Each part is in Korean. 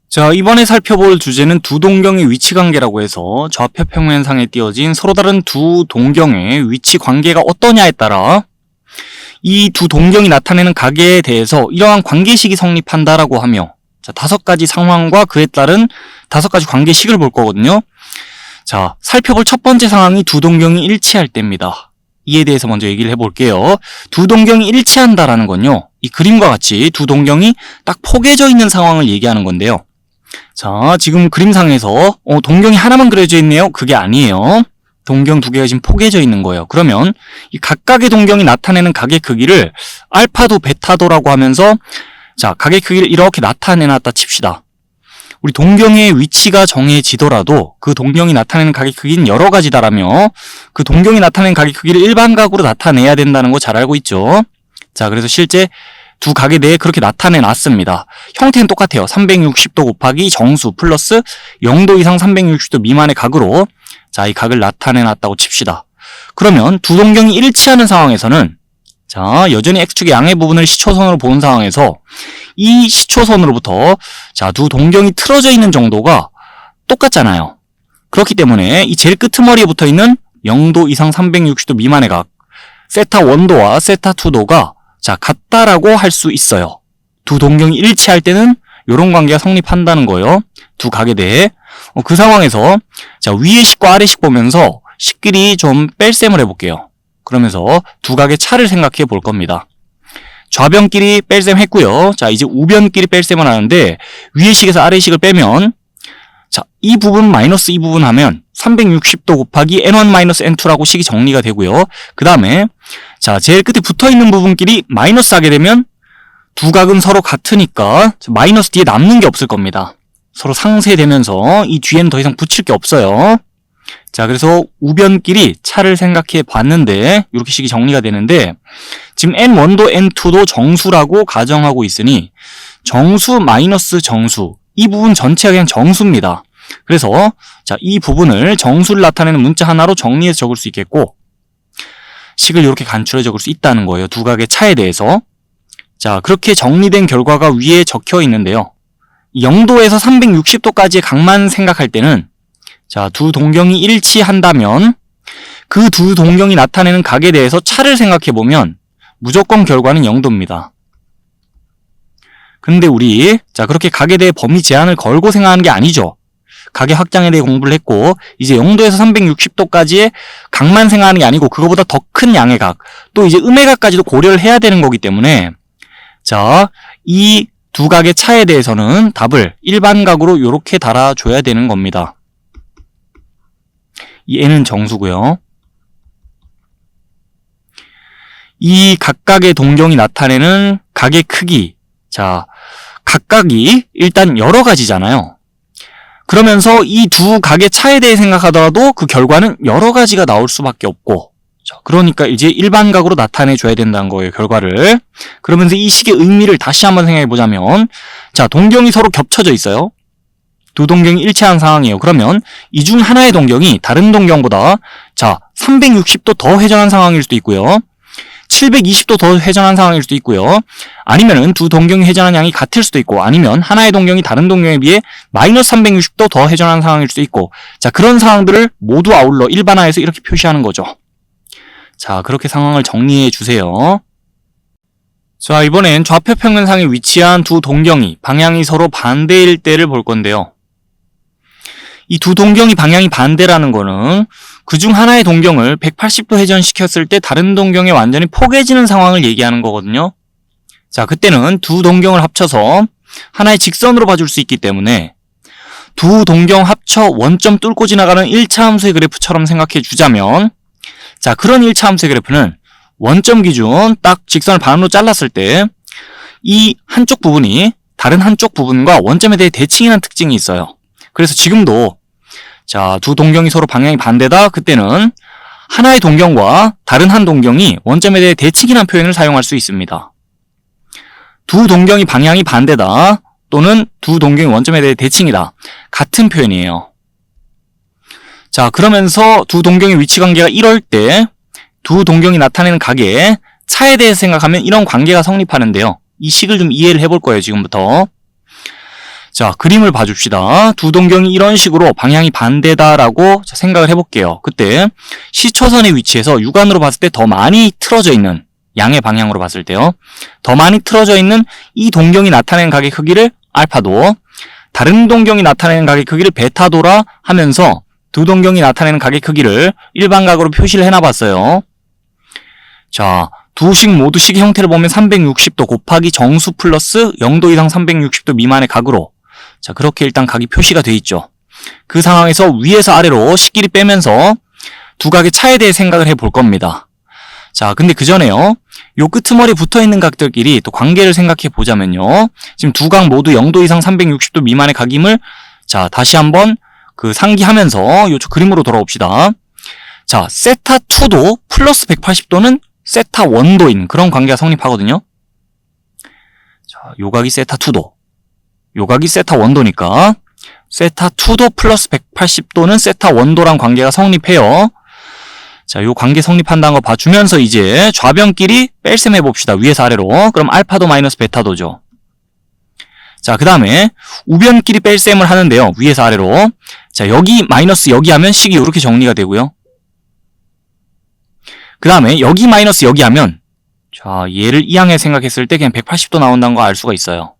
자, 이번에 살펴볼 주제는 두 동경의 위치 관계라고 해서 좌표 평면상에 띄어진 서로 다른 두 동경의 위치 관계가 어떠냐에 따라 이 두 동경이 나타내는 각에 대해서 이러한 관계식이 성립한다라고 하며, 자, 5가지 상황과 그에 따른 5가지 관계식을 볼 거거든요. 자, 살펴볼 첫 번째 상황이 두 동경이 일치할 때입니다. 이에 대해서 먼저 얘기를 해볼게요. 두 동경이 일치한다라는 건요, 이 그림과 같이 두 동경이 딱 포개져 있는 상황을 얘기하는 건데요. 자, 지금 그림상에서 동경이 하나만 그려져 있네요. 그게 아니에요. 동경 두 개가 지금 포개져 있는 거예요. 그러면 이 각각의 동경이 나타내는 각의 크기를 알파도 베타도라고 하면서, 자, 각의 크기를 이렇게 나타내놨다 칩시다. 우리 동경의 위치가 정해지더라도 그 동경이 나타내는 각의 크기는 여러 가지다라며, 그 동경이 나타내는 각의 크기를 일반각으로 나타내야 된다는 거 잘 알고 있죠. 자, 그래서 실제 두 각에 대해 그렇게 나타내 놨습니다. 형태는 똑같아요. 360도 곱하기 정수 플러스 0도 이상 360도 미만의 각으로, 자, 이 각을 나타내 놨다고 칩시다. 그러면 두 동경이 일치하는 상황에서는, 자, 여전히 x축의 양의 부분을 시초선으로 보는 상황에서 이 시초선으로부터, 자, 두 동경이 틀어져 있는 정도가 똑같잖아요. 그렇기 때문에 이 제일 끄트머리에 붙어 있는 0도 이상 360도 미만의 각, 세타 1도와 세타 2도가, 자, 같다라고 할 수 있어요. 두 동경이 일치할 때는 이런 관계가 성립한다는 거예요. 두 각에 대해. 그 상황에서, 자, 위의 식과 아래 식 보면서 식끼리 좀 뺄셈을 해볼게요. 그러면서 두 각의 차를 생각해 볼 겁니다. 좌변끼리 뺄셈 했고요. 자, 이제 우변끼리 뺄셈을 하는데, 위의 식에서 아래 식을 빼면, 자, 이 부분 마이너스 이 부분 하면 360도 곱하기 n1-n2라고 식이 정리가 되고요. 그 다음에, 자, 제일 끝에 붙어있는 부분끼리 마이너스 하게 되면 두 각은 서로 같으니까 마이너스 뒤에 남는 게 없을 겁니다. 서로 상쇄되면서 이 뒤에는 더 이상 붙일 게 없어요. 자, 그래서 우변끼리 차를 생각해 봤는데 이렇게 식이 정리가 되는데, 지금 n1도 n2도 정수라고 가정하고 있으니 정수 마이너스 정수, 이 부분 전체가 그냥 정수입니다. 그래서, 자, 이 부분을 정수를 나타내는 문자 하나로 정리해서 적을 수 있겠고, 식을 이렇게 간추려 적을 수 있다는 거예요. 두 각의 차에 대해서. 자, 그렇게 정리된 결과가 위에 적혀 있는데요. 0도에서 360도까지의 각만 생각할 때는, 자, 두 동경이 일치한다면 그 두 동경이 나타내는 각에 대해서 차를 생각해보면 무조건 결과는 0도입니다. 근데 우리, 자, 그렇게 각에 대해 범위 제한을 걸고 생각하는 게 아니죠. 각의 확장에 대해 공부를 했고, 이제 0도에서 360도까지의 각만 생각하는 게 아니고 그거보다 더 큰 양의 각, 또 이제 음의 각까지도 고려를 해야 되는 거기 때문에, 자, 이 두 각의 차에 대해서는 답을 일반각으로 이렇게 달아줘야 되는 겁니다. 이 n은 정수고요. 이 각각의 동경이 나타내는 각의 크기, 자, 각각이 일단 여러 가지잖아요. 그러면서 이 두 각의 차에 대해 생각하더라도 그 결과는 여러 가지가 나올 수밖에 없고, 자, 그러니까 이제 일반각으로 나타내줘야 된다는 거예요, 결과를. 그러면서 이 식의 의미를 다시 한번 생각해보자면, 자, 동경이 서로 겹쳐져 있어요. 두 동경이 일치한 상황이에요. 그러면 이 중 하나의 동경이 다른 동경보다, 자, 360도 더 회전한 상황일 수도 있고요. 720도 더 회전한 상황일 수도 있고요. 아니면은 두 동경이 회전한 양이 같을 수도 있고, 아니면 하나의 동경이 다른 동경에 비해 마이너스 360도 더 회전한 상황일 수도 있고, 자, 그런 상황들을 모두 아울러 일반화해서 이렇게 표시하는 거죠. 자, 그렇게 상황을 정리해 주세요. 자, 이번엔 좌표 평면상에 위치한 두 동경이 방향이 서로 반대일 때를 볼 건데요. 이 두 동경이 방향이 반대라는 거는 그중 하나의 동경을 180도 회전시켰을 때 다른 동경에 완전히 포개지는 상황을 얘기하는 거거든요. 자, 그때는 두 동경을 합쳐서 하나의 직선으로 봐줄 수 있기 때문에 두 동경 합쳐 원점 뚫고 지나가는 1차 함수의 그래프처럼 생각해 주자면, 자, 그런 1차 함수의 그래프는 원점 기준 딱 직선을 반으로 잘랐을 때 이 한쪽 부분이 다른 한쪽 부분과 원점에 대해 대칭이라는 특징이 있어요. 그래서 지금도, 자, 두 동경이 서로 방향이 반대다. 그때는 하나의 동경과 다른 한 동경이 원점에 대해 대칭이라는 표현을 사용할 수 있습니다. 두 동경이 방향이 반대다 또는 두 동경이 원점에 대해 대칭이다, 같은 표현이에요. 자, 그러면서 두 동경의 위치 관계가 이럴 때 두 동경이 나타내는 각의 차에 대해서 생각하면 이런 관계가 성립하는데요. 이 식을 좀 이해를 해볼 거예요, 지금부터. 자, 그림을 봐줍시다. 두 동경이 이런 식으로 방향이 반대다라고 생각을 해볼게요. 그때 시초선의 위치에서 육안으로 봤을 때 더 많이 틀어져 있는, 양의 방향으로 봤을 때요, 더 많이 틀어져 있는 이 동경이 나타내는 각의 크기를 알파도, 다른 동경이 나타내는 각의 크기를 베타도라 하면서 두 동경이 나타내는 각의 크기를 일반각으로 표시를 해놔봤어요. 자, 두 식 모두 식의 형태를 보면 360도 곱하기 정수 플러스 0도 이상 360도 미만의 각으로, 자, 그렇게 일단 각이 표시가 돼 있죠. 그 상황에서 위에서 아래로 식끼리 빼면서 두 각의 차에 대해 생각을 해볼 겁니다. 자, 근데 그 전에요, 요 끄트머리 붙어있는 각들끼리 또 관계를 생각해 보자면요, 지금 두 각 모두 0도 이상 360도 미만의 각임을, 자, 다시 한번 그 상기하면서 요쪽 그림으로 돌아옵시다. 자, 세타2도 플러스 180도는 세타1도인 그런 관계가 성립하거든요. 자, 요 각이 세타2도, 요 각이 세타1도니까 세타2도 플러스 180도는 세타1도란 관계가 성립해요. 자, 요 관계 성립한다는 거 봐주면서 이제 좌변끼리 뺄셈 해봅시다. 위에서 아래로. 그럼 알파도 마이너스 베타도죠. 자, 그 다음에 우변끼리 뺄셈을 하는데요. 위에서 아래로. 자, 여기 마이너스 여기 하면 식이 이렇게 정리가 되고요. 그 다음에 여기 마이너스 여기 하면, 자, 얘를 이항에 생각했을 때 그냥 180도 나온다는 거 알 수가 있어요.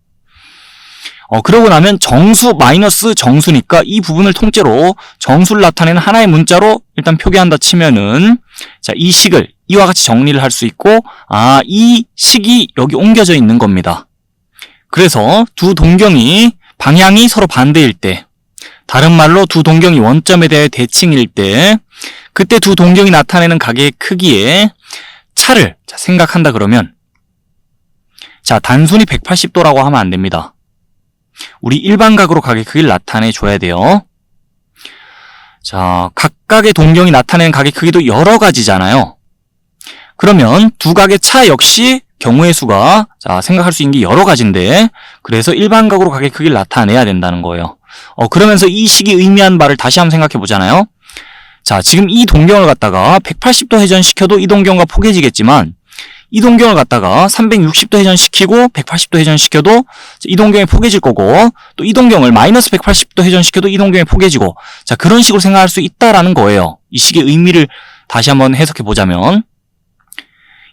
그러고 나면 정수 마이너스 정수니까 이 부분을 통째로 정수를 나타내는 하나의 문자로 일단 표기한다 치면은, 자, 이 식을 이와 같이 정리를 할 수 있고, 아, 이 식이 여기 옮겨져 있는 겁니다. 그래서 두 동경이 방향이 서로 반대일 때, 다른 말로 두 동경이 원점에 대해 대칭일 때, 그때 두 동경이 나타내는 각의 크기의 차를, 자, 생각한다 그러면, 자, 단순히 180도라고 하면 안 됩니다. 우리 일반각으로 각의 크기를 나타내 줘야 돼요. 자, 각각의 동경이 나타내는 각의 크기도 여러 가지잖아요. 그러면 두 각의 차 역시 경우의 수가, 자, 생각할 수 있는 게 여러 가지인데, 그래서 일반각으로 각의 크기를 나타내야 된다는 거예요. 그러면서 이 식이 의미하는 바를 다시 한번 생각해 보잖아요. 자, 지금 이 동경을 갖다가 180도 회전시켜도 이 동경과 포개지겠지만, 이 동경을 갖다가 360도 회전시키고 180도 회전시켜도 이 동경이 포개질 거고, 또 이 동경을 마이너스 180도 회전시켜도 이 동경이 포개지고, 자, 그런 식으로 생각할 수 있다라는 거예요. 이 식의 의미를 다시 한번 해석해 보자면,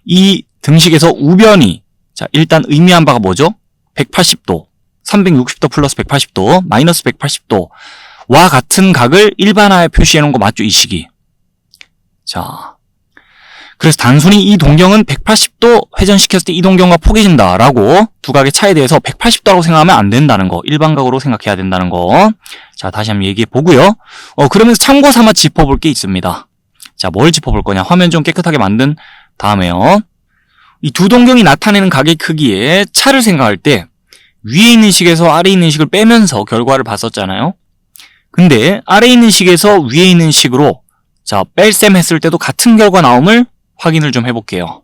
이 등식에서 우변이, 자, 일단 의미한 바가 뭐죠? 180도, 360도 플러스 180도, 마이너스 180도와 같은 각을 일반화에 표시해 놓은 거 맞죠? 이 식이. 자, 그래서 단순히 이 동경은 180도 회전시켰을 때 이 동경과 포개진다라고 두 각의 차에 대해서 180도라고 생각하면 안 된다는 거, 일반각으로 생각해야 된다는 거. 자, 다시 한번 얘기해 보고요. 그러면서 참고 삼아 짚어볼 게 있습니다. 자, 뭘 짚어볼 거냐? 화면 좀 깨끗하게 만든 다음에요. 이 두 동경이 나타내는 각의 크기의 차를 생각할 때 위에 있는 식에서 아래에 있는 식을 빼면서 결과를 봤었잖아요. 근데 아래에 있는 식에서 위에 있는 식으로, 자, 뺄셈 했을 때도 같은 결과 나옴을 확인을 좀 해볼게요.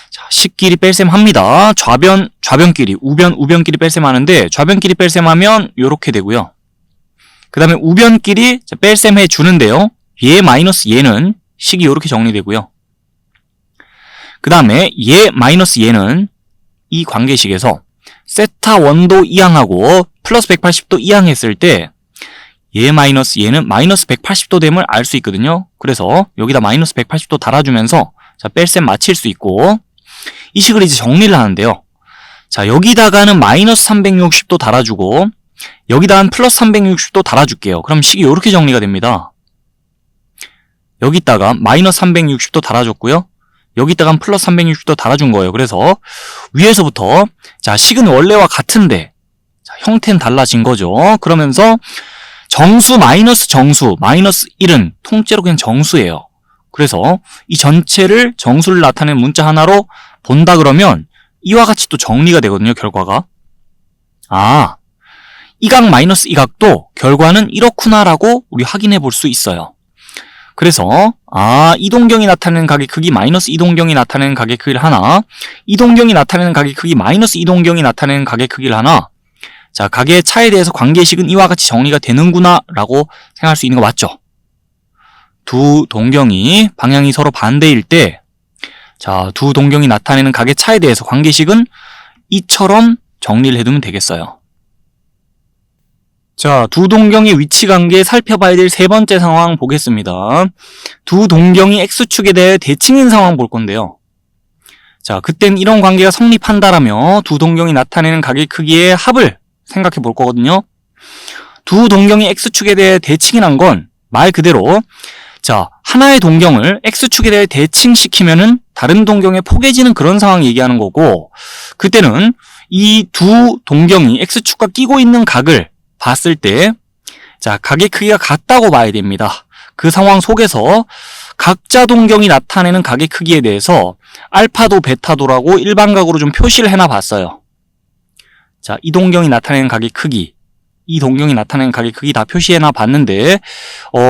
자, 식끼리 뺄셈 합니다. 좌변끼리, 우변끼리 뺄셈 하는데, 좌변끼리 뺄셈 하면 요렇게 되고요. 그 다음에 우변끼리 뺄셈 해 주는데요. 얘 마이너스 얘는 식이 요렇게 정리되고요. 그 다음에 얘 마이너스 얘는 이 관계식에서 세타1도 이항하고 플러스 180도 이항했을 때 얘 마이너스 얘는 마이너스 180도 됨을 알 수 있거든요. 그래서 여기다 마이너스 180도 달아주면서, 자, 뺄셈 맞힐 수 있고, 이 식을 이제 정리를 하는데요. 자, 여기다가는 마이너스 360도 달아주고 여기다가는 플러스 360도 달아줄게요. 그럼 식이 이렇게 정리가 됩니다. 여기다가 마이너스 360도 달아줬고요. 여기다가 플러스 360도 달아준 거예요. 그래서 위에서부터, 자, 식은 원래와 같은데, 자, 형태는 달라진 거죠. 그러면서 정수 마이너스 정수 마이너스 1은 통째로 그냥 정수예요. 그래서 이 전체를 정수를 나타내는 문자 하나로 본다 그러면 이와 같이 또 정리가 되거든요. 결과가. 아, 이 각 마이너스 이 각도 결과는 이렇구나라고 우리 확인해 볼 수 있어요. 그래서 이 동경이 나타내는 각의 크기 마이너스 이 동경이 나타내는 각의 크기를 하나, 이 동경이 나타내는 각의 크기 마이너스 이 동경이 나타내는 각의 크기를 하나, 자, 각의 차에 대해서 관계식은 이와 같이 정리가 되는구나 라고 생각할 수 있는 거 맞죠? 두 동경이 방향이 서로 반대일 때, 자, 두 동경이 나타내는 각의 차에 대해서 관계식은 이처럼 정리를 해두면 되겠어요. 자, 두 동경의 위치 관계 살펴봐야 될 세 번째 상황 보겠습니다. 두 동경이 X축에 대해 대칭인 상황 볼 건데요. 자, 그땐 이런 관계가 성립한다라며 두 동경이 나타내는 각의 크기의 합을 생각해 볼 거거든요. 두 동경이 X축에 대해 대칭이란 건 말 그대로 자, 하나의 동경을 X축에 대해 대칭시키면은 다른 동경에 포개지는 그런 상황 얘기하는 거고, 그때는 이 두 동경이 X축과 끼고 있는 각을 봤을 때, 자, 각의 크기가 같다고 봐야 됩니다. 그 상황 속에서 각자 동경이 나타내는 각의 크기에 대해서 알파도 베타도라고 일반각으로 좀 표시를 해놔 봤어요. 자, 이 동경이 나타내는 각의 크기, 이 동경이 나타내는 각의 크기 다 표시해놔 봤는데,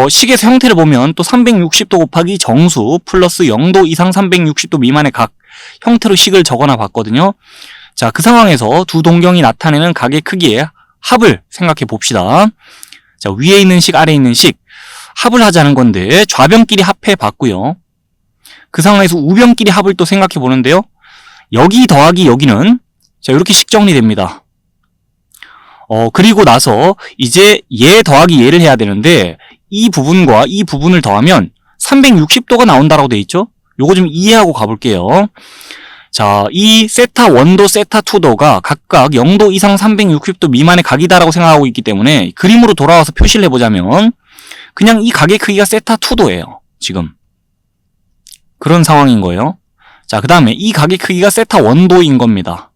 식에서 형태를 보면 또 360도 곱하기 정수 플러스 0도 이상 360도 미만의 각 형태로 식을 적어놔 봤거든요. 자, 그 상황에서 두 동경이 나타내는 각의 크기의 합을 생각해 봅시다. 자, 위에 있는 식, 아래에 있는 식 합을 하자는 건데 좌변끼리 합해 봤고요. 그 상황에서 우변끼리 합을 또 생각해 보는데요. 여기 더하기 여기는 자, 이렇게 식 정리됩니다. 그리고 나서 이제 얘 더하기 얘를 해야 되는데 이 부분과 이 부분을 더하면 360도가 나온다라고 돼 있죠? 요거 좀 이해하고 가볼게요. 자, 이 세타 1도, 세타 2도가 각각 0도 이상 360도 미만의 각이다라고 생각하고 있기 때문에 그림으로 돌아와서 표시를 해보자면 그냥 이 각의 크기가 세타 2도예요. 지금. 그런 상황인 거예요. 자, 그 다음에 이 각의 크기가 세타 1도인 겁니다.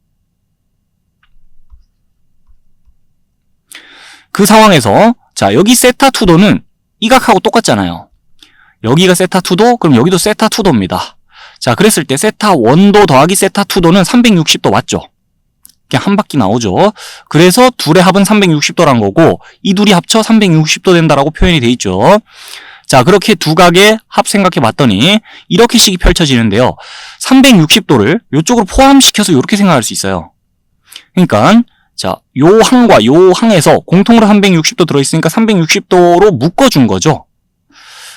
그 상황에서 자, 여기 세타 2도는 이 각하고 똑같잖아요. 여기가 세타 2도, 그럼 여기도 세타 2도입니다. 자, 그랬을 때 세타 1도 더하기 세타 2도는 360도 맞죠? 그냥 한 바퀴 나오죠. 그래서 둘의 합은 360도란 거고 이 둘이 합쳐 360도 된다라고 표현이 돼 있죠. 자, 그렇게 두 각의 합 생각해 봤더니 이렇게 식이 펼쳐지는데요. 360도를 이쪽으로 포함시켜서 이렇게 생각할 수 있어요. 그러니까 자, 요 항과 요 항에서 공통으로 360도 들어있으니까 360도로 묶어준 거죠.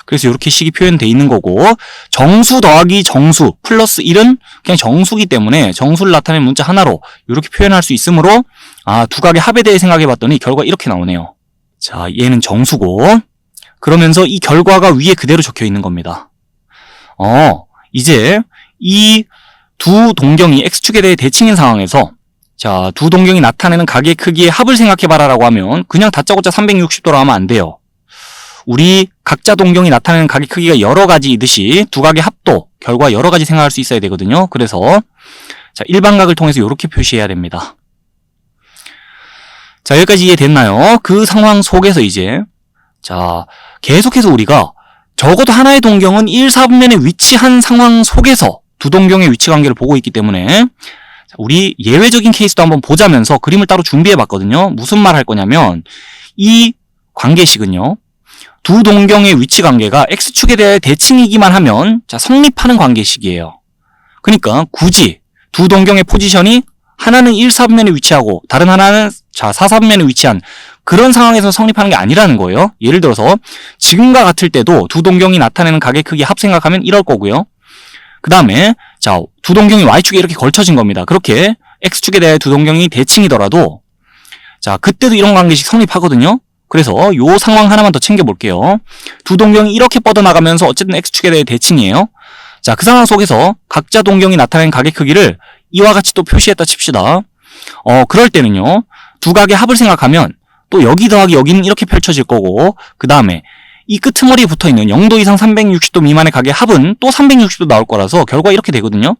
그래서 이렇게 식이 표현되어 있는 거고, 정수 더하기 정수 플러스 1은 그냥 정수기 때문에 정수를 나타내는 문자 하나로 이렇게 표현할 수 있으므로 두 각의 합에 대해 생각해 봤더니 결과 이렇게 나오네요. 자, 얘는 정수고 그러면서 이 결과가 위에 그대로 적혀 있는 겁니다. 이제 이 두 동경이 X축에 대해 대칭인 상황에서 자, 두 동경이 나타내는 각의 크기의 합을 생각해봐라라고 하면 그냥 다짜고짜 360도로 하면 안 돼요. 우리 각자 동경이 나타내는 각의 크기가 여러 가지이듯이 두 각의 합도, 결과 여러 가지 생각할 수 있어야 되거든요. 그래서 자, 일반각을 통해서 이렇게 표시해야 됩니다. 자, 여기까지 이해됐나요? 그 상황 속에서 이제 자, 계속해서 우리가 적어도 하나의 동경은 1, 4분면에 위치한 상황 속에서 두 동경의 위치 관계를 보고 있기 때문에 우리 예외적인 케이스도 한번 보자면서 그림을 따로 준비해 봤거든요. 무슨 말 할 거냐면 이 관계식은요. 두 동경의 위치 관계가 X축에 대해 대칭이기만 하면 자, 성립하는 관계식이에요. 그러니까 굳이 두 동경의 포지션이 하나는 1, 4분면에 위치하고 다른 하나는 자, 4, 4분면에 위치한 그런 상황에서 성립하는 게 아니라는 거예요. 예를 들어서 지금과 같을 때도 두 동경이 나타내는 각의 크기 합 생각하면 이럴 거고요. 그 다음에 자, 두 동경이 Y축에 이렇게 걸쳐진 겁니다. 그렇게 X축에 대해 두 동경이 대칭이더라도 자, 그때도 이런 관계식 성립하거든요. 그래서 요 상황 하나만 더 챙겨볼게요. 두 동경이 이렇게 뻗어나가면서 어쨌든 X축에 대해 대칭이에요. 자, 그 상황 속에서 각자 동경이 나타낸 각의 크기를 이와 같이 또 표시했다 칩시다. 그럴 때는요. 두 각의 합을 생각하면 또 여기 더하기 여기는 이렇게 펼쳐질 거고 그 다음에 이 끄트머리에 붙어있는 0도 이상 360도 미만의 각의 합은 또 360도 나올 거라서 결과 이렇게 되거든요.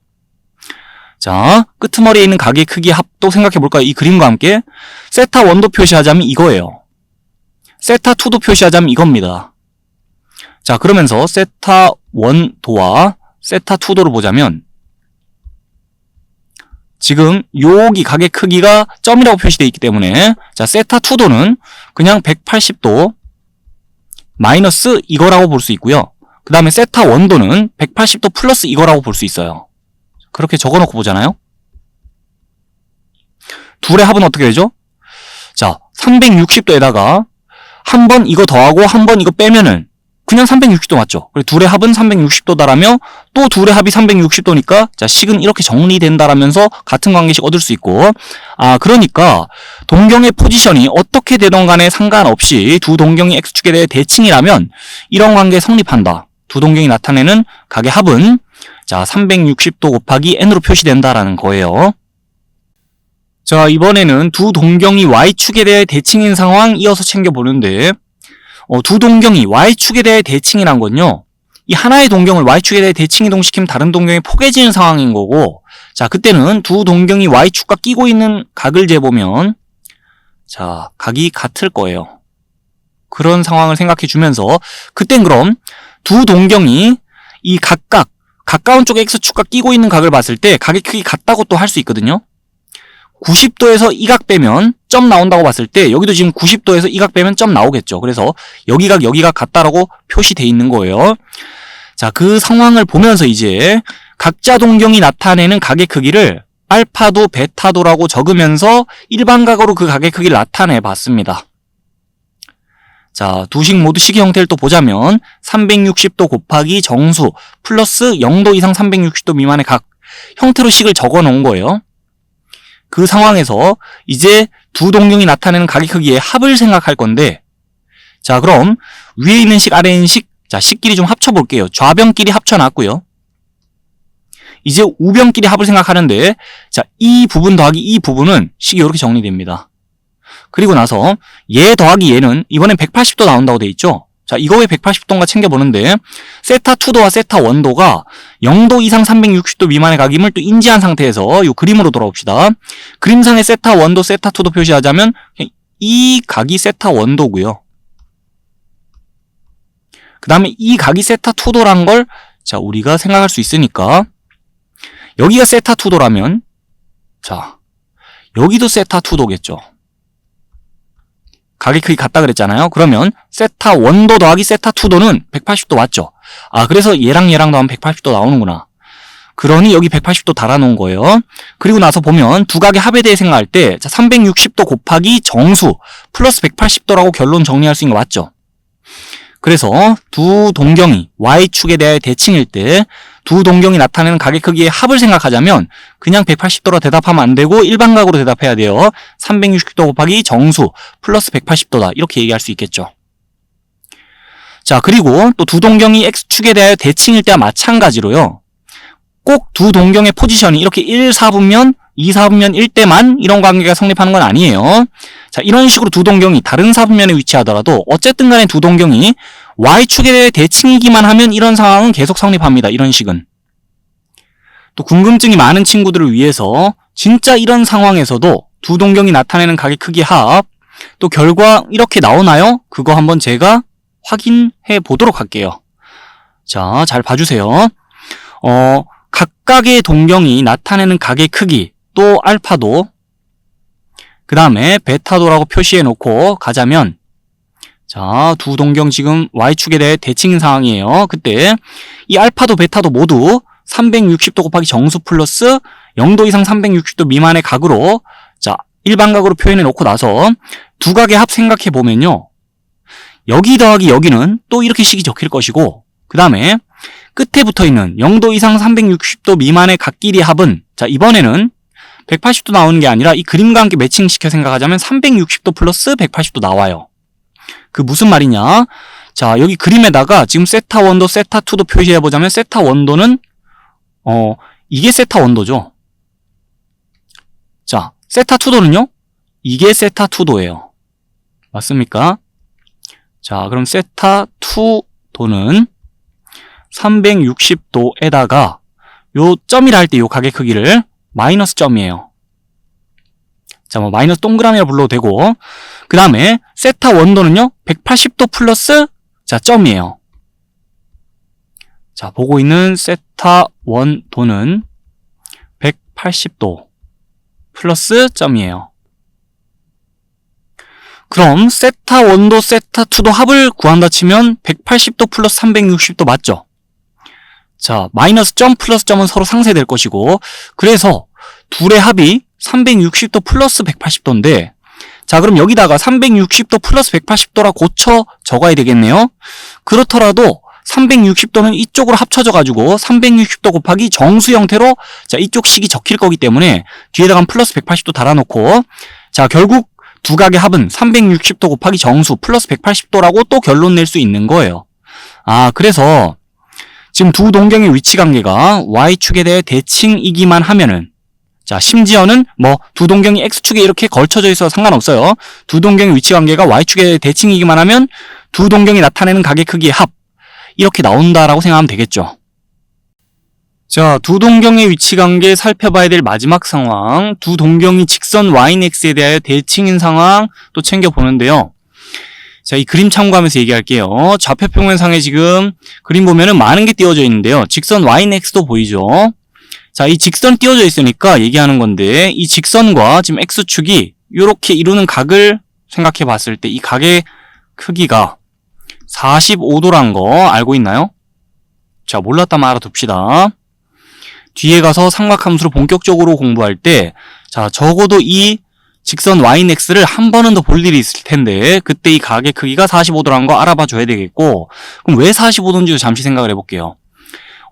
자, 끄트머리에 있는 각의 크기의 합도 생각해볼까요? 이 그림과 함께 세타 1도 표시하자면 이거예요. 세타 2도 표시하자면 이겁니다. 자, 그러면서 세타 1도와 세타 2도를 보자면 지금 여기 각의 크기가 점이라고 표시되어 있기 때문에 자, 세타 2도는 그냥 180도 마이너스 이거라고 볼 수 있고요. 그 다음에 세타 1도는 180도 플러스 이거라고 볼 수 있어요. 그렇게 적어놓고 보잖아요. 둘의 합은 어떻게 되죠? 자, 360도에다가 한 번 이거 더하고 한 번 이거 빼면은 그냥 360도 맞죠? 그리고 둘의 합은 360도다라며 또 둘의 합이 360도니까 자, 식은 이렇게 정리된다라면서 같은 관계식 얻을 수 있고, 그러니까 동경의 포지션이 어떻게 되던 간에 상관없이 두 동경이 X축에 대해 대칭이라면 이런 관계 성립한다. 두 동경이 나타내는 각의 합은 자, 360도 곱하기 n으로 표시된다라는 거예요. 자, 이번에는 두 동경이 Y축에 대해 대칭인 상황 이어서 챙겨보는데, 두 동경이 Y축에 대해 대칭이란 건요, 이 하나의 동경을 Y축에 대해 대칭 이동시키면 다른 동경이 포개지는 상황인 거고, 자, 그때는 두 동경이 Y축과 끼고 있는 각을 재보면, 자, 각이 같을 거예요. 그런 상황을 생각해 주면서, 그땐 그럼 두 동경이 이 각각 가까운 쪽의 X축과 끼고 있는 각을 봤을 때 각의 크기 같다고 또 할 수 있거든요. 90도에서 이 각 빼면 점 나온다고 봤을 때 여기도 지금 90도에서 이 각 빼면 점 나오겠죠. 그래서 여기가 같다라고 표시되어 있는 거예요. 자, 그 상황을 보면서 이제 각자 동경이 나타내는 각의 크기를 알파도 베타도라고 적으면서 일반각으로 그 각의 크기를 나타내 봤습니다. 자, 두 식 모두 식의 형태를 또 보자면 360도 곱하기 정수 플러스 0도 이상 360도 미만의 각 형태로 식을 적어 놓은 거예요. 그 상황에서 이제 두 동경이 나타내는 각의 크기의 합을 생각할 건데, 자, 그럼 위에 있는 식, 아래에 있는 식, 자, 식끼리 좀 합쳐볼게요. 좌변끼리 합쳐놨고요. 이제 우변끼리 합을 생각하는데, 자, 이 부분 더하기 이 부분은 식이 이렇게 정리됩니다. 그리고 나서 얘 더하기 얘는 이번엔 180도 나온다고 돼 있죠. 자, 이거 왜 180도인가 챙겨보는데, 세타 2도와 세타 1도가 0도 이상 360도 미만의 각임을 또 인지한 상태에서 이 그림으로 돌아옵시다. 그림상의 세타 1도, 세타 2도 표시하자면 이 각이 세타 1도고요. 그 다음에 이 각이 세타 2도란 걸 자, 우리가 생각할 수 있으니까 여기가 세타 2도라면 자, 여기도 세타 2도겠죠. 각의 크기 같다 그랬잖아요. 그러면 세타 1도 더하기 세타 2도는 180도 맞죠? 그래서 얘랑 얘랑 더하면 180도 나오는구나. 그러니 여기 180도 달아놓은 거예요. 그리고 나서 보면 두 각의 합에 대해 생각할 때 360도 곱하기 정수 플러스 180도라고 결론 정리할 수 있는 거 맞죠? 그래서 두 동경이 Y축에 대해 대칭일 때 두 동경이 나타내는 각의 크기의 합을 생각하자면 그냥 180도로 대답하면 안 되고 일반각으로 대답해야 돼요. 360도 곱하기 정수 플러스 180도다. 이렇게 얘기할 수 있겠죠. 자, 그리고 또 두 동경이 X축에 대해 대칭일 때와 마찬가지로요. 꼭 두 동경의 포지션이 이렇게 1, 4분면, 2, 4분면 1때만 이런 관계가 성립하는 건 아니에요. 자, 이런 식으로 두 동경이 다른 4분면에 위치하더라도 어쨌든 간에 두 동경이 Y축에 대해 대칭이기만 하면 이런 상황은 계속 성립합니다. 이런 식은. 또 궁금증이 많은 친구들을 위해서 진짜 이런 상황에서도 두 동경이 나타내는 각의 크기 합, 또 결과 이렇게 나오나요? 그거 한번 제가 확인해 보도록 할게요. 자, 잘 봐주세요. 각각의 동경이 나타내는 각의 크기, 또 알파도, 그 다음에 베타도라고 표시해 놓고 가자면, 자, 두 동경 지금 Y축에 대해 대칭인 상황이에요. 그때 이 알파도 베타도 모두 360도 곱하기 정수 플러스 0도 이상 360도 미만의 각으로 자, 일반각으로 표현해 놓고 나서 두 각의 합 생각해 보면요. 여기 더하기 여기는 또 이렇게 식이 적힐 것이고, 그 다음에 끝에 붙어 있는 0도 이상 360도 미만의 각끼리 합은 자, 이번에는 180도 나오는 게 아니라 이 그림과 함께 매칭시켜 생각하자면 360도 플러스 180도 나와요. 그 무슨 말이냐? 자, 여기 그림에다가 지금 세타 1도, 세타 2도 표시해보자면 세타 1도는 이게 세타 1도죠. 자, 세타 2도는요? 이게 세타 2도예요. 맞습니까? 자, 그럼 세타 2도는 360도에다가 요 점이라 할 때 요 각의 크기를 마이너스 점이에요. 자, 뭐 마이너스 동그라미라 불러도 되고, 그 다음에 세타 1도는요 180도 플러스 자, 점이에요. 자, 보고 있는 세타 1도는 180도 플러스 점이에요. 그럼 세타 1도, 세타 2도 합을 구한다 치면 180도 플러스 360도 맞죠? 자, 마이너스 점 플러스 점은 서로 상쇄될 것이고, 그래서 둘의 합이 360도 플러스 180도인데, 자, 그럼 여기다가 360도 플러스 180도라 고쳐 적어야 되겠네요. 그렇더라도 360도는 이쪽으로 합쳐져가지고 360도 곱하기 정수 형태로 자, 이쪽 식이 적힐 거기 때문에 뒤에다가 플러스 180도 달아놓고 자, 결국 두 각의 합은 360도 곱하기 정수 플러스 180도라고 또 결론 낼 수 있는 거예요. 아, 그래서 지금 두 동경의 위치 관계가 Y축에 대해 대칭이기만 하면은 자, 심지어는 뭐 두 동경이 X축에 이렇게 걸쳐져 있어도 상관없어요. 두 동경의 위치 관계가 Y축에 대해 대칭이기만 하면 두 동경이 나타내는 각의 크기의 합 이렇게 나온다라고 생각하면 되겠죠. 자, 두 동경의 위치 관계 살펴봐야 될 마지막 상황, 두 동경이 직선 Y인 X에 대하여 대칭인 상황 또 챙겨보는데요. 자, 이 그림 참고하면서 얘기할게요. 좌표평면상에 지금 그림 보면은 많은 게 띄워져 있는데요. 직선 Y인 X도 보이죠. 자, 이 직선 띄워져 있으니까 얘기하는 건데 이 직선과 지금 X축이 이렇게 이루는 각을 생각해 봤을 때 이 각의 크기가 45도란 거 알고 있나요? 자, 몰랐다면 알아둡시다. 뒤에 가서 삼각함수를 본격적으로 공부할 때 자, 적어도 이 직선 Y인 X를 한 번은 더 볼 일이 있을 텐데 그때 이 각의 크기가 45도란 거 알아봐 줘야 되겠고 그럼 왜 45도인지도 잠시 생각을 해볼게요.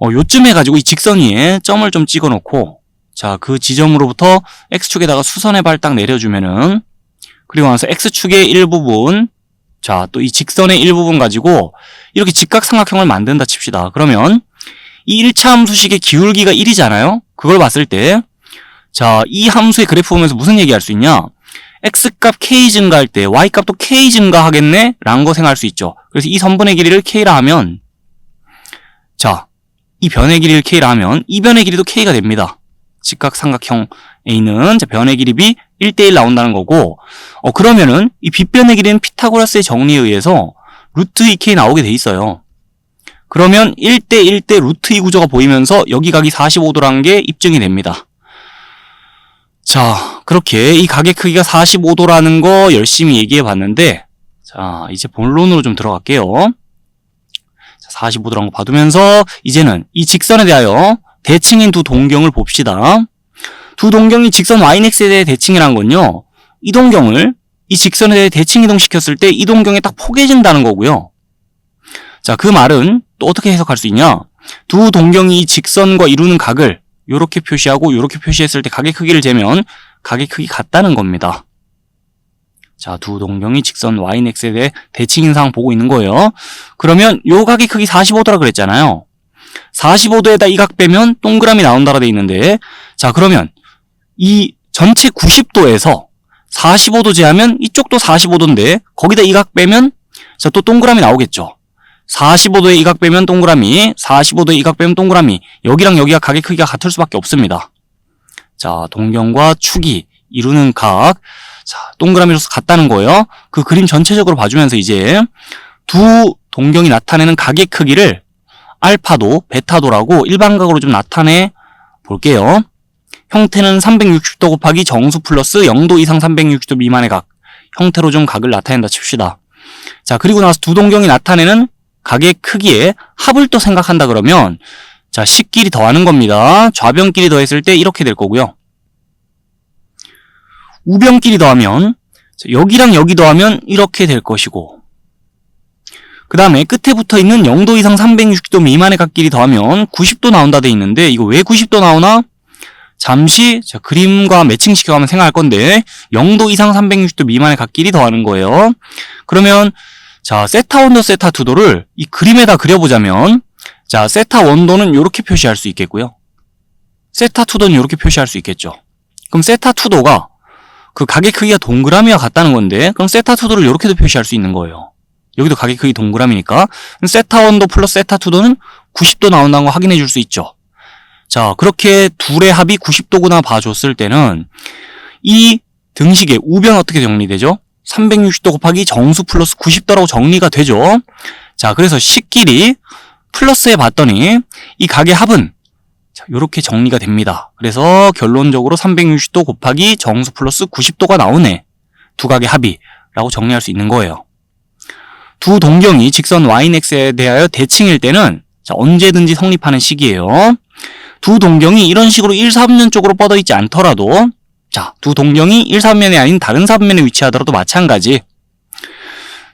요쯤 해가지고 이 직선 위에 점을 좀 찍어 놓고 자, 그 지점으로부터 X축에다가 수선의 발 딱 내려주면은 그리고 나서 X축의 일부분 자, 또 이 직선의 일부분 가지고 이렇게 직각삼각형을 만든다 칩시다. 그러면 이 1차 함수식의 기울기가 1이잖아요? 그걸 봤을 때 자, 이 함수의 그래프 보면서 무슨 얘기할 수 있냐? X값 K 증가할 때 Y값도 K 증가하겠네? 라는 거 생각할 수 있죠. 그래서 이 선분의 길이를 K라 하면 자, 이 변의 길이를 K라 하면 이 변의 길이도 K가 됩니다. 직각삼각형에 있는 자, 변의 길이 B 1대1 나온다는 거고 그러면은 이 빗변의 길이는 피타고라스의 정리에 의해서 루트 2K 나오게 돼 있어요. 그러면 1대1대 루트 2 구조가 보이면서 여기 각이 45도라는 게 입증이 됩니다. 자, 그렇게 이 각의 크기가 45도라는 거 열심히 얘기해 봤는데 자, 이제 본론으로 좀 들어갈게요. 자, 45도라는 거 봐두면서 이제는 이 직선에 대하여 대칭인 두 동경을 봅시다. 두 동경이 직선 Y인X에 대해 대칭이란 건요. 이 동경을 이 직선에 대해 대칭 이동시켰을 때 이 동경이 딱 포개진다는 거고요. 자, 그 말은 또 어떻게 해석할 수 있냐? 두 동경이 이 직선과 이루는 각을 이렇게 표시하고 이렇게 표시했을 때 각의 크기를 재면 각의 크기 같다는 겁니다. 자, 두 동경이 직선 Y인X에 대해 대칭인 상황 보고 있는 거예요. 그러면 요 각의 크기 45도라 그랬잖아요. 45도에다 이 각 빼면 동그라미 나온다라 돼 있는데 자, 그러면 이 전체 90도에서 45도 제하면 이쪽도 45도인데 거기다 이 각 빼면 자, 또 동그라미 나오겠죠. 45도에 이 각 빼면 동그라미, 45도에 이 각 빼면 동그라미. 여기랑 여기가 각의 크기가 같을 수밖에 없습니다. 자, 동경과 축이 이루는 각 자, 동그라미로서 같다는 거예요. 그 그림 전체적으로 봐주면서 이제 두 동경이 나타내는 각의 크기를 알파도, 베타도라고 일반각으로 좀 나타내 볼게요. 형태는 360도 곱하기 정수 플러스 0도 이상 360도 미만의 각 형태로 좀 각을 나타낸다 칩시다. 자, 그리고 나서 두 동경이 나타내는 각의 크기에 합을 또 생각한다 그러면 자, 식끼리 더하는 겁니다. 좌변끼리 더했을 때 이렇게 될 거고요. 우변끼리 더하면 자, 여기랑 여기 더하면 이렇게 될 것이고 그 다음에 끝에 붙어있는 0도 이상 360도 미만의 각끼리 더하면 90도 나온다 돼 있는데 이거 왜 90도 나오나? 잠시 자, 그림과 매칭시켜가면 생각할 건데 0도 이상 360도 미만의 각끼리 더하는 거예요. 그러면 자, 세타 원도 세타 투도를 이 그림에다 그려보자면 자, 세타 원도는 이렇게 표시할 수 있겠고요. 세타 투도는 이렇게 표시할 수 있겠죠. 그럼 세타 투도가 그 각의 크기가 동그라미와 같다는 건데 그럼 세타 투도를 이렇게도 표시할 수 있는 거예요. 여기도 각의 크기 동그라미니까 세타 원도 플러스 세타 투도는 90도 나온다는 거 확인해 줄 수 있죠. 자, 그렇게 둘의 합이 90도구나 봐줬을 때는 이 등식의 우변 어떻게 정리되죠? 360도 곱하기 정수 플러스 90도라고 정리가 되죠. 자, 그래서 식끼리 플러스해 봤더니 이 각의 합은 자, 이렇게 정리가 됩니다. 그래서 결론적으로 360도 곱하기 정수 플러스 90도가 나오네. 두 각의 합이 라고 정리할 수 있는 거예요. 두 동경이 직선 Y인X에 대하여 대칭일 때는 자, 언제든지 성립하는 식이에요. 두 동경이 이런 식으로 1, 3년 쪽으로 뻗어 있지 않더라도 자, 두 동경이 1사분면이 아닌 다른 사분면에 위치하더라도 마찬가지.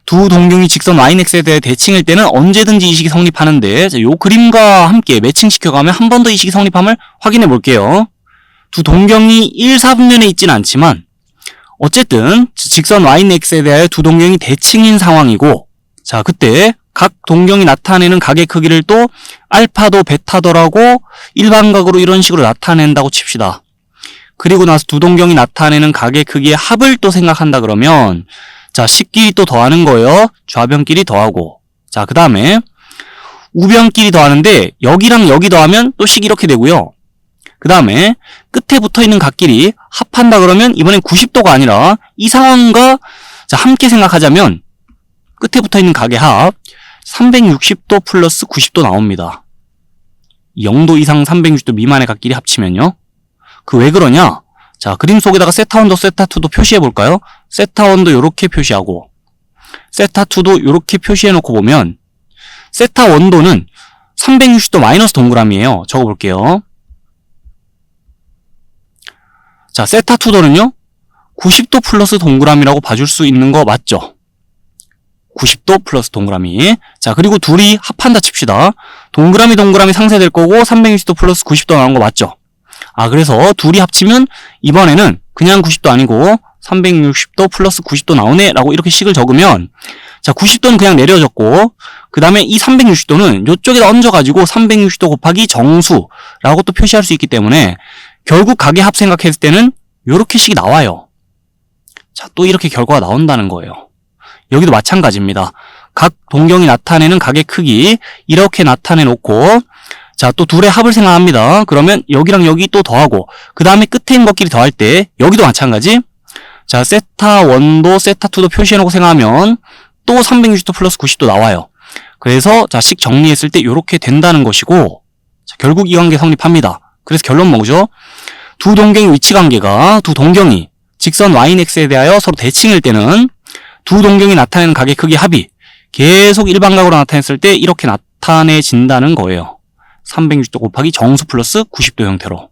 두 동경이 직선 yx에 대해 대칭일 때는 언제든지 이 식이 성립하는데, 자, 요 그림과 함께 매칭시켜가면 한 번 더 이 식이 성립함을 확인해 볼게요. 두 동경이 1사분면에 있지는 않지만 어쨌든 직선 yx에 대하여 두 동경이 대칭인 상황이고, 자, 그때 각 동경이 나타내는 각의 크기를 또 알파도 베타도라고 일반각으로 이런 식으로 나타낸다고 칩시다. 그리고 나서 두 동경이 나타내는 각의 크기의 합을 또 생각한다 그러면, 자, 식끼리 또 더하는 거예요. 좌변끼리 더하고. 자, 그 다음에 우변끼리 더하는데 여기랑 여기 더하면 또 식 이렇게 되고요. 그 다음에 끝에 붙어있는 각끼리 합한다 그러면 이번엔 90도가 아니라 이 상황과, 자, 함께 생각하자면 끝에 붙어있는 각의 합 360도 플러스 90도 나옵니다. 0도 이상 360도 미만의 각끼리 합치면요. 그 왜 그러냐? 자, 그림 속에다가 세타1도 세타2도 표시해 볼까요? 세타1도 이렇게 표시하고 세타2도 이렇게 표시해 놓고 보면 세타1도는 360도 마이너스 동그라미예요. 적어 볼게요. 자, 세타2도는요 90도 플러스 동그라미라고 봐줄 수 있는 거 맞죠? 90도 플러스 동그라미. 자, 그리고 둘이 합한다 칩시다. 동그라미 상쇄될 거고 360도 플러스 90도 나온 거 맞죠? 아, 그래서 둘이 합치면 이번에는 그냥 90도 아니고 360도 플러스 90도 나오네 라고 이렇게 식을 적으면, 자, 90도는 그냥 내려졌고 그 다음에 이 360도는 이쪽에다 얹어가지고 360도 곱하기 정수라고 또 표시할 수 있기 때문에 결국 각의 합 생각했을 때는 이렇게 식이 나와요. 자, 또 이렇게 결과가 나온다는 거예요. 여기도 마찬가지입니다. 각 동경이 나타내는 각의 크기 이렇게 나타내 놓고, 자, 또 둘의 합을 생각합니다. 그러면 여기랑 여기 또 더하고 그 다음에 끝에 있는 것끼리 더할 때 여기도 마찬가지. 자, 세타1도 세타2도 표시해놓고 생각하면 또 360도 플러스 90도 나와요. 그래서 자, 식 정리했을 때 이렇게 된다는 것이고, 자, 결국 이 관계 성립합니다. 그래서 결론 뭐죠? 두 동경의 위치관계가 두 동경이 직선 yx에 대하여 서로 대칭일 때는 두 동경이 나타내는 각의 크기 합이 계속 일반각으로 나타냈을 때 이렇게 나타내진다는 거예요. 360도 곱하기 정수 플러스 90도 형태로.